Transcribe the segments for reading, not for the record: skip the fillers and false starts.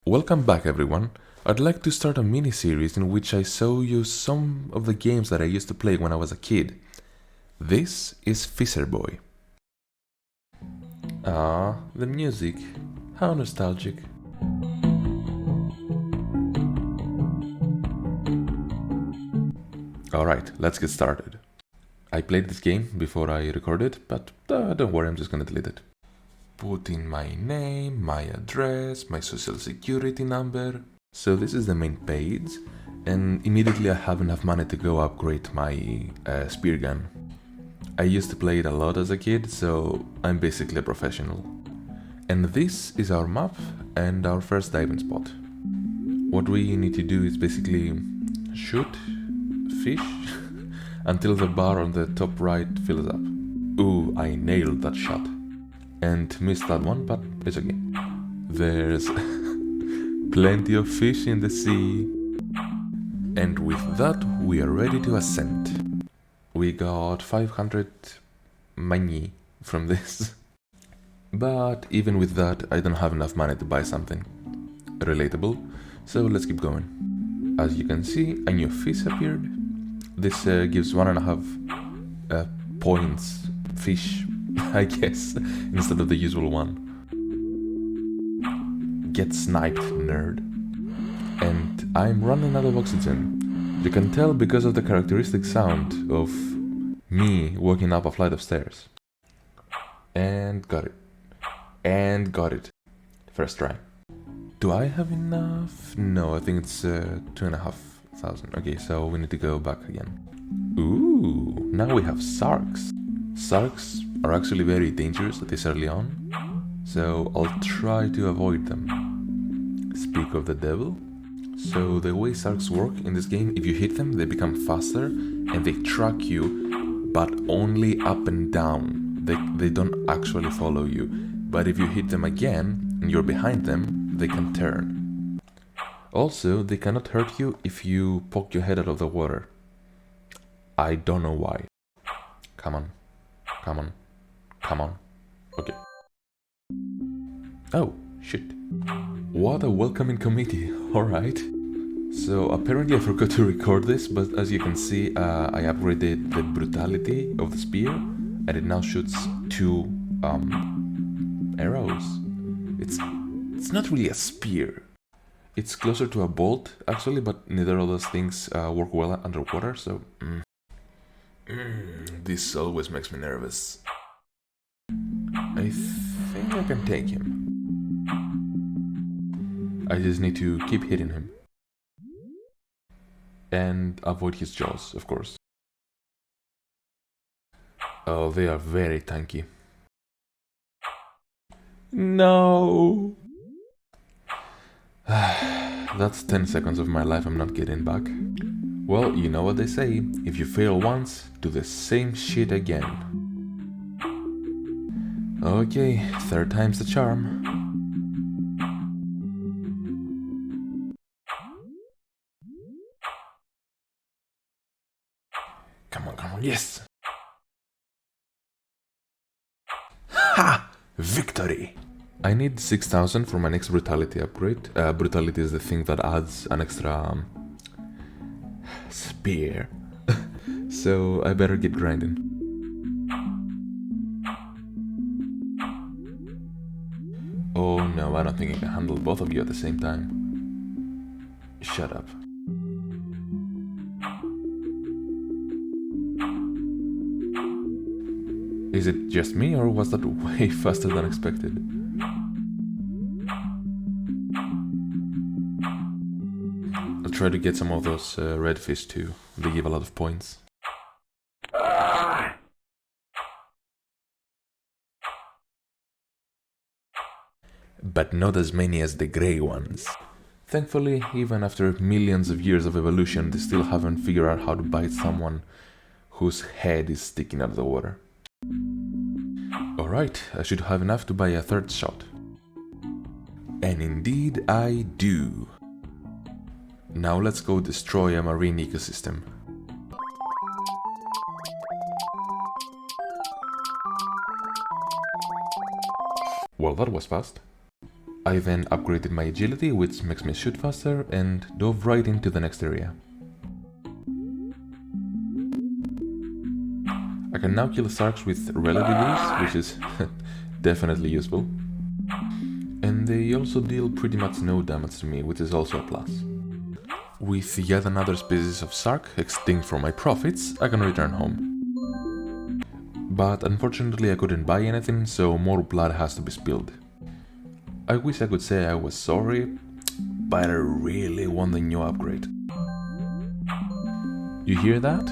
Welcome back everyone. I'd like to start a mini-series in which I show you some of the games that I used to play when I was a kid. This is Fisher Boy. Ah, the music. How nostalgic. Alright, let's get started. I played this game before I recorded, but don't worry, I'm just gonna delete it. Put in my name, my address, my social security number. So this is the main page, and immediately I have enough money to go upgrade my spear gun. I used to play it a lot as a kid, so I'm basically a professional. And this is our map and our first diving spot. What we need to do is basically shoot fish until the bar on the top right fills up. Ooh, I nailed that shot. And missed that one, but it's okay. There's plenty of fish in the sea. And with that, we are ready to ascend. We got 500 money from this. But even with that, I don't have enough money to buy something relatable, so let's keep going. As you can see, a new fish appeared. This gives 1.5 points fish, I guess, instead of the usual one. Get sniped, nerd. And I'm running out of oxygen. You can tell because of the characteristic sound of me walking up a flight of stairs. And got it. And got it. First try. Do I have enough? No, I think it's 2,500. Okay, so we need to go back again. Ooh, now we have sharks. Sharks are actually very dangerous this early on, so I'll try to avoid them. Speak of the devil. So the way sharks work in this game, if you hit them, they become faster and they track you, but only up and down. They don't actually follow you. But if you hit them again and you're behind them, they can turn. Also, they cannot hurt you if you poke your head out of the water. I don't know why. Come on. Come on. Come on. Okay. Oh, shit. What a welcoming committee. Alright. So apparently I forgot to record this, but as you can see, I upgraded the brutality of the spear, and it now shoots 2 arrows. It's not really a spear. It's closer to a bolt, actually, but neither of those things work well underwater, so... this always makes me nervous. I think I can take him. I just need to keep hitting him. And avoid his jaws, of course. Oh, they are very tanky. No! That's 10 seconds of my life I'm not getting back. Well, you know what they say, if you fail once, do the same shit again. Okay, third time's the charm. Come on, yes! Ha! Victory! I need 6,000 for my next brutality upgrade. Brutality is the thing that adds an extra... spear. So I better get grinding. Oh no, I don't think I can handle both of you at the same time. Shut up. Is it just me, or was that way faster than expected? I'll try to get some of those red fish too. They give a lot of points. But not as many as the grey ones. Thankfully, even after millions of years of evolution, they still haven't figured out how to bite someone whose head is sticking out of the water. Alright, I should have enough to buy a third shot. And indeed I do. Now let's go destroy a marine ecosystem. Well, that was fast. I then upgraded my agility, which makes me shoot faster, and dove right into the next area. I can now kill sharks with relative ease, which is definitely useful. And they also deal pretty much no damage to me, which is also a plus. With yet another species of shark extinct from my profits, I can return home. But unfortunately I couldn't buy anything, so more blood has to be spilled. I wish I could say I was sorry, but I really want the new upgrade. You hear that?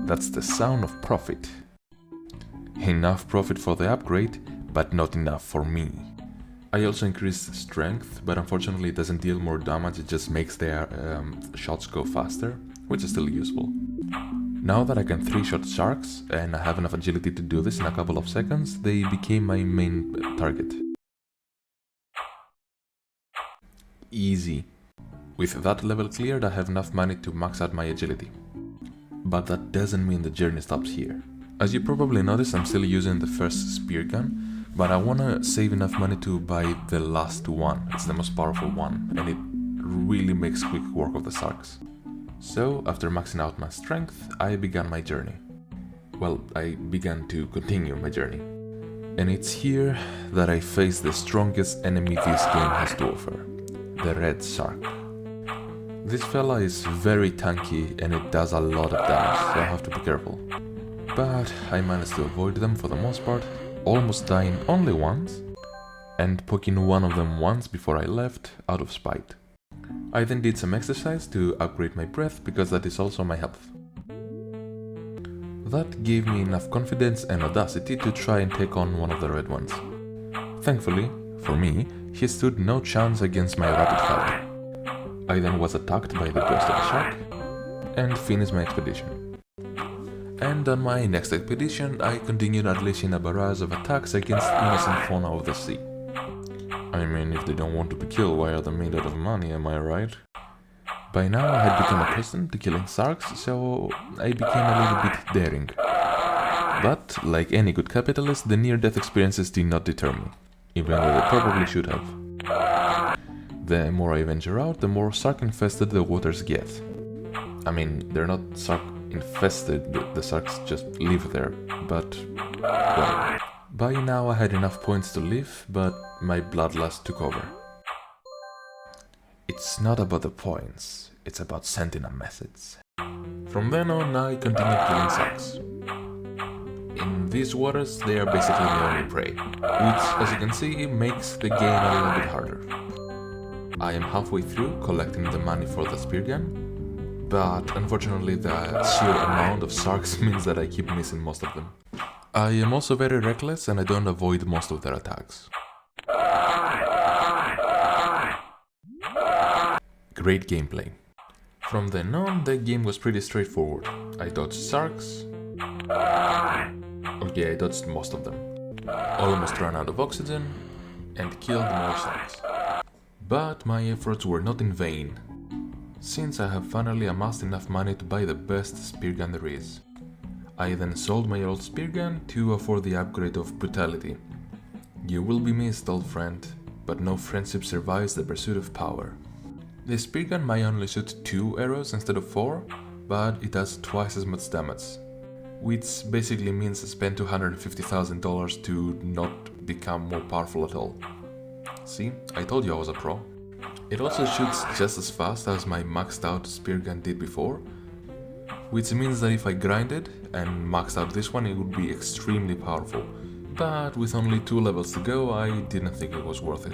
That's the sound of profit. Enough profit for the upgrade, but not enough for me. I also increased strength, but unfortunately it doesn't deal more damage, it just makes their shots go faster, which is still useful. Now that I can 3-shot sharks, and I have enough agility to do this in a couple of seconds, they became my main target. Easy. With that level cleared, I have enough money to max out my agility. But that doesn't mean the journey stops here. As you probably noticed, I'm still using the first spear gun, but I wanna save enough money to buy the last one. It's the most powerful one, and it really makes quick work of the sharks. So, after maxing out my strength, I began my journey. Well, I began to continue my journey. And it's here that I face the strongest enemy this game has to offer, the red shark. This fella is very tanky and it does a lot of damage, so I have to be careful. But I managed to avoid them for the most part, almost dying only once, and poking one of them once before I left, out of spite. I then did some exercise to upgrade my breath, because that is also my health. That gave me enough confidence and audacity to try and take on one of the red ones. Thankfully, for me, he stood no chance against my rapid fire. I then was attacked by the ghost of a shark, and finished my expedition. And on my next expedition, I continued unleashing a barrage of attacks against innocent fauna of the sea. I mean, if they don't want to be killed, why are they made out of money, am I right? By now I had become accustomed to killing sharks, so I became a little bit daring. But, like any good capitalist, the near-death experiences did not deter me, even though they probably should have. The more I venture out, the more shark-infested the waters get. I mean, they're not shark-infested, the sharks just live there, but well. By now I had enough points to live, but my bloodlust took over. It's not about the points, it's about sending a message. From then on, I continued killing sharks. In these waters, they are basically the only prey, which, as you can see, makes the game a little bit harder. I am halfway through collecting the money for the spear gun, but unfortunately the sheer amount of sharks means that I keep missing most of them. I am also very reckless and I don't avoid most of their attacks. Great gameplay. From then on, the game was pretty straightforward. I dodged sharks. Okay, I dodged most of them. Almost ran out of oxygen and killed more sharks. But my efforts were not in vain, since I have finally amassed enough money to buy the best spear gun there is. I then sold my old spear gun to afford the upgrade of brutality. You will be missed, old friend, but no friendship survives the pursuit of power. The spear gun may only shoot 2 arrows instead of 4, but it does twice as much damage, which basically means I spent $250,000 to not become more powerful at all. See, I told you I was a pro. It also shoots just as fast as my maxed out spear gun did before, which means that if I grinded and maxed out this one, it would be extremely powerful. But with only 2 levels to go, I didn't think it was worth it.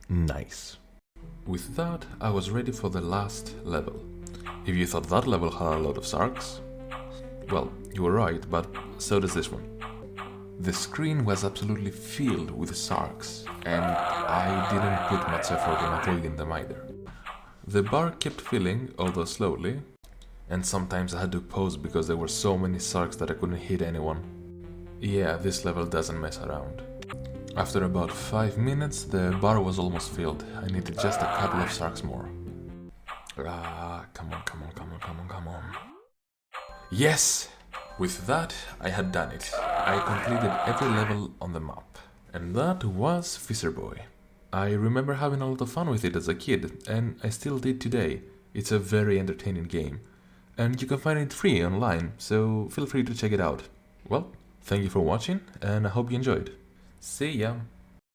Nice. With that, I was ready for the last level. If you thought that level had a lot of sharks, well, you were right, but so does this one. The screen was absolutely filled with sharks, and I didn't put much effort in avoiding them either. The bar kept filling, although slowly, and sometimes I had to pause because there were so many sharks that I couldn't hit anyone. Yeah, this level doesn't mess around. After about 5 minutes, the bar was almost filled. I needed just a couple of sharks more. Come on, come on, come on, come on, come on. Yes! With that, I had done it. I completed every level on the map. And that was Fisher Boy. I remember having a lot of fun with it as a kid, and I still did today. It's a very entertaining game. And you can find it free online, so feel free to check it out. Well, thank you for watching, and I hope you enjoyed. See ya!